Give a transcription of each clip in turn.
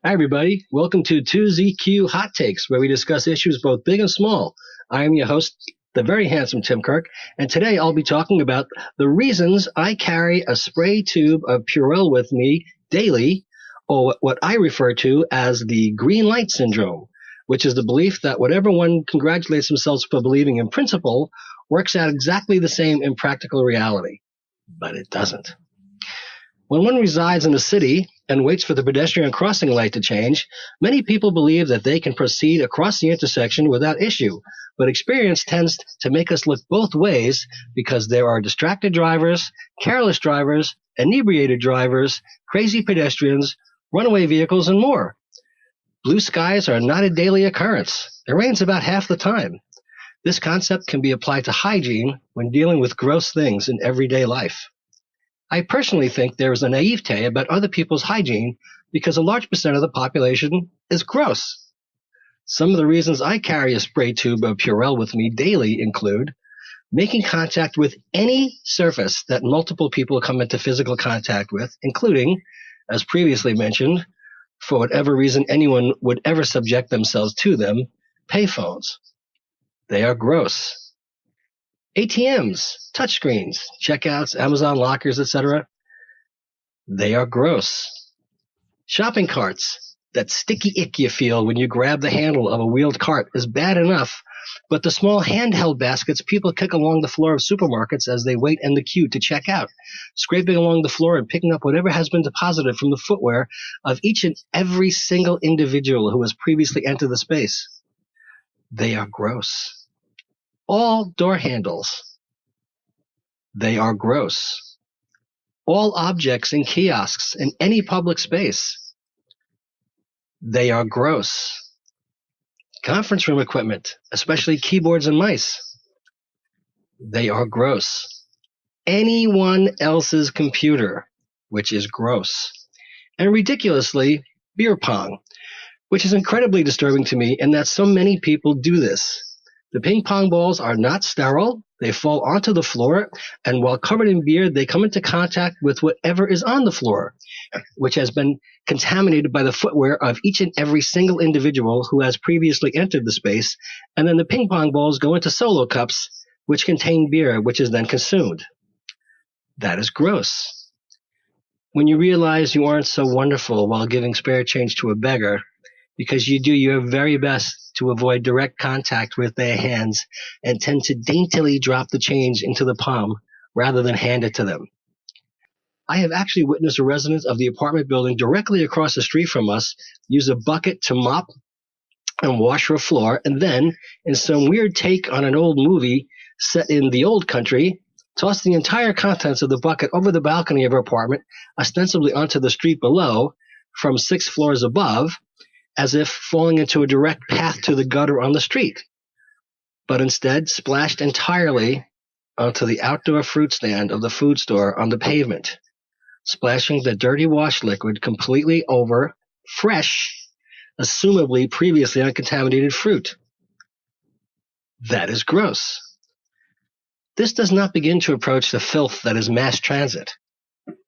Hi, everybody. Welcome to 2ZQHT6, where we discuss issues both big and small. I am your host, the very handsome Tim Kirk, and today I'll be talking about the reasons I carry a spray tube of Purell with me daily, or what I refer to as the Greenlight Syndrome, which is the belief that whatever one congratulates themselves for believing in principle works out exactly the same in practical reality. But it doesn't. When one resides in a city and waits for the pedestrian crossing light to change, many people believe that they can proceed across the intersection without issue, but experience tends to make us look both ways because there are distracted drivers, careless drivers, inebriated drivers, crazy pedestrians, runaway vehicles, and more. Blue skies are not a daily occurrence. It rains about half the time. This concept can be applied to hygiene when dealing with gross things in everyday life. I personally think there is a naivete about other people's hygiene because a large percent of the population is gross. Some of the reasons I carry a spray tube of Purell with me daily include making contact with any surface that multiple people come into physical contact with, including, as previously mentioned, for whatever reason anyone would ever subject themselves to them, payphones. They are gross. ATMs, touchscreens, checkouts, Amazon lockers, etc. They are gross. Shopping carts, that sticky ick you feel when you grab the handle of a wheeled cart is bad enough, but the small handheld baskets people kick along the floor of supermarkets as they wait in the queue to check out, scraping along the floor and picking up whatever has been deposited from the footwear of each and every single individual who has previously entered the space. They are gross. All door handles. They are gross. All objects in kiosks in any public space. They are gross. Conference room equipment, especially keyboards and mice. They are gross. Anyone else's computer, which is gross. And ridiculously, beer pong, which is incredibly disturbing to me in that so many people do this. The ping pong balls are not sterile. They fall onto the floor, and while covered in beer, they come into contact with whatever is on the floor, which has been contaminated by the footwear of each and every single individual who has previously entered the space, and then the ping pong balls go into solo cups, which contain beer, which is then consumed. That is gross. When you realize you aren't so wonderful while giving spare change to a beggar, because you do your very best to avoid direct contact with their hands and tend to daintily drop the change into the palm rather than hand it to them. I have actually witnessed a resident of the apartment building directly across the street from us use a bucket to mop and wash her floor, and then, in some weird take on an old movie set in the old country, toss the entire contents of the bucket over the balcony of her apartment, ostensibly onto the street below, from 6 floors above, as if falling into a direct path to the gutter on the street, but instead splashed entirely onto the outdoor fruit stand of the food store on the pavement, splashing the dirty wash liquid completely over fresh, assumably previously uncontaminated fruit. That is gross. This does not begin to approach the filth that is mass transit,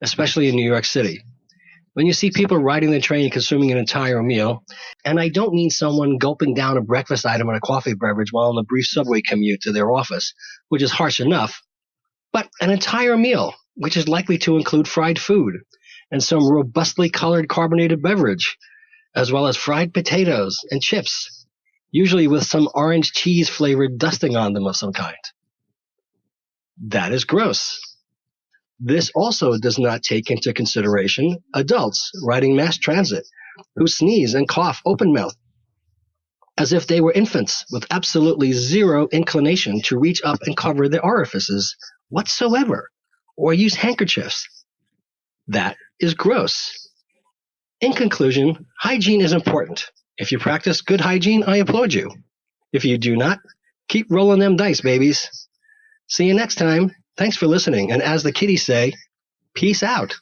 especially in New York City. When you see people riding the train consuming an entire meal, and I don't mean someone gulping down a breakfast item and a coffee beverage while on a brief subway commute to their office, which is harsh enough, but an entire meal, which is likely to include fried food and some robustly colored carbonated beverage, as well as fried potatoes and chips, usually with some orange cheese-flavored dusting on them of some kind. That is gross. This also does not take into consideration adults riding mass transit who sneeze and cough open-mouthed as if they were infants with absolutely zero inclination to reach up and cover their orifices whatsoever or use handkerchiefs. That is gross. In conclusion, hygiene is important. If you practice good hygiene, I applaud you. If you do not, keep rolling them dice, babies. See you next time. Thanks for listening, and as the kiddies say, peace out.